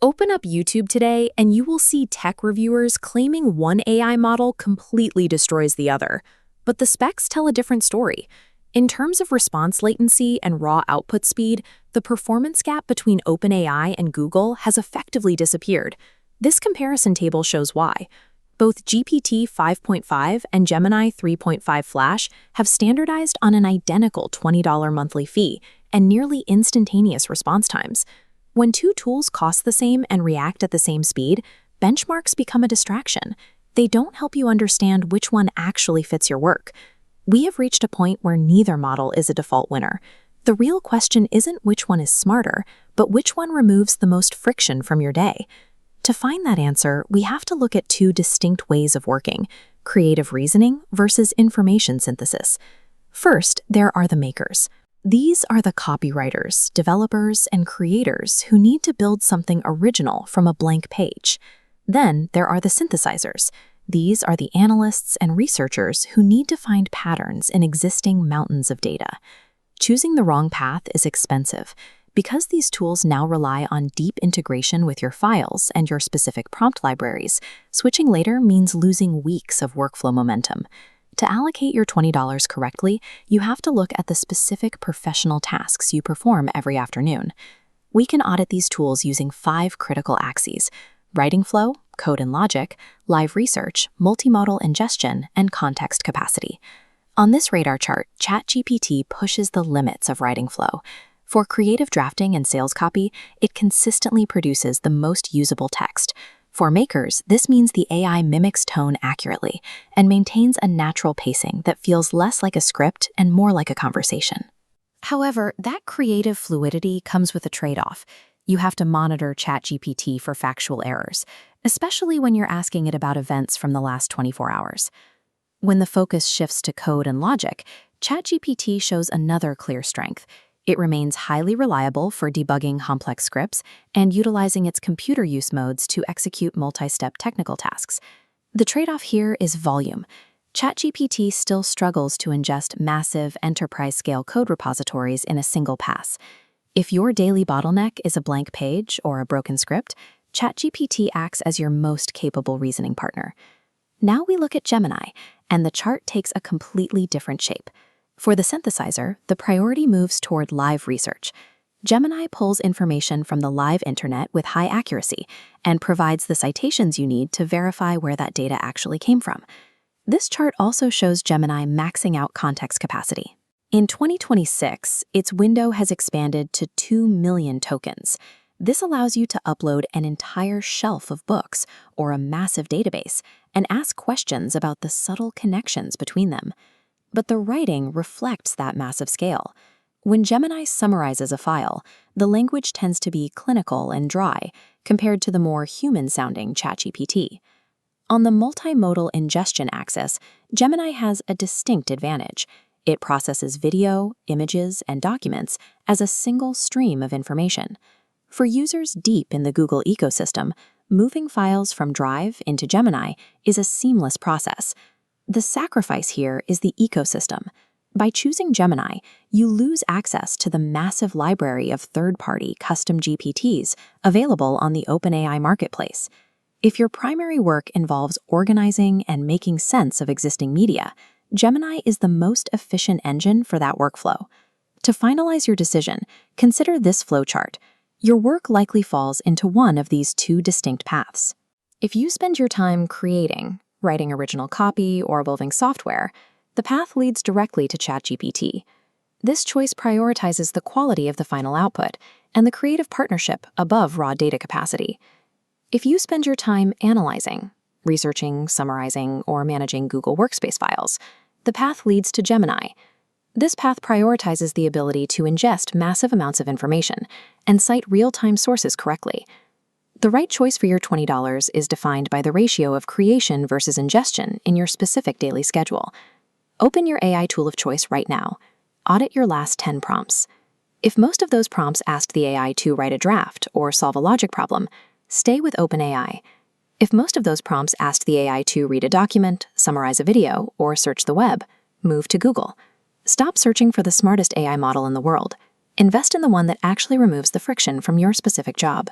Open up YouTube today and you will see tech reviewers claiming one AI model completely destroys the other. But the specs tell a different story. In terms of response latency and raw output speed, the performance gap between OpenAI and Google has effectively disappeared. This comparison table shows why. Both GPT 5.5 and Gemini 3.5 Flash have standardized on an identical $20 monthly fee and nearly instantaneous response times. When two tools cost the same and react at the same speed, benchmarks become a distraction. They don't help you understand which one actually fits your work. We have reached a point where neither model is a default winner. The real question isn't which one is smarter, but which one removes the most friction from your day. To find that answer, we have to look at two distinct ways of working: creative reasoning versus information synthesis. First, there are the makers. These are the copywriters, developers, and creators who need to build something original from a blank page. Then there are the synthesizers. These are the analysts and researchers who need to find patterns in existing mountains of data. Choosing the wrong path is expensive. Because these tools now rely on deep integration with your files and your specific prompt libraries, switching later means losing weeks of workflow momentum. To allocate your $20 correctly, you have to look at the specific professional tasks you perform every afternoon. We can audit these tools using 5 critical axes: writing flow, code and logic, live research, multimodal ingestion, and context capacity. On this radar chart, ChatGPT pushes the limits of writing flow. For creative drafting and sales copy, it consistently produces the most usable text. For makers, this means the AI mimics tone accurately and maintains a natural pacing that feels less like a script and more like a conversation. However, that creative fluidity comes with a trade-off. You have to monitor ChatGPT for factual errors, especially when you're asking it about events from the last 24 hours. When the focus shifts to code and logic, ChatGPT shows another clear strength. It remains highly reliable for debugging complex scripts and utilizing its computer use modes to execute multi-step technical tasks. The trade-off here is volume. ChatGPT still struggles to ingest massive enterprise-scale code repositories in a single pass. If your daily bottleneck is a blank page or a broken script, ChatGPT acts as your most capable reasoning partner. Now we look at Gemini, and the chart takes a completely different shape. For the synthesizer, the priority moves toward live research. Gemini pulls information from the live internet with high accuracy and provides the citations you need to verify where that data actually came from. This chart also shows Gemini maxing out context capacity. In 2026, its window has expanded to 2 million tokens. This allows you to upload an entire shelf of books or a massive database and ask questions about the subtle connections between them. But the writing reflects that massive scale. When Gemini summarizes a file, the language tends to be clinical and dry compared to the more human-sounding ChatGPT. On the multimodal ingestion axis, Gemini has a distinct advantage. It processes video, images, and documents as a single stream of information. For users deep in the Google ecosystem, moving files from Drive into Gemini is a seamless process. The sacrifice here is the ecosystem. By choosing Gemini, you lose access to the massive library of third-party custom GPTs available on the OpenAI marketplace. If your primary work involves organizing and making sense of existing media, Gemini is the most efficient engine for that workflow. To finalize your decision, consider this flowchart. Your work likely falls into one of these two distinct paths. If you spend your time creating, writing original copy, or building software, the path leads directly to ChatGPT. This choice prioritizes the quality of the final output and the creative partnership above raw data capacity. If you spend your time analyzing, researching, summarizing, or managing Google Workspace files, the path leads to Gemini. This path prioritizes the ability to ingest massive amounts of information and cite real-time sources correctly. The right choice for your $20 is defined by the ratio of creation versus ingestion in your specific daily schedule. Open your AI tool of choice right now. Audit your last 10 prompts. If most of those prompts asked the AI to write a draft or solve a logic problem, stay with OpenAI. If most of those prompts asked the AI to read a document, summarize a video, or search the web, move to Google. Stop searching for the smartest AI model in the world. Invest in the one that actually removes the friction from your specific job.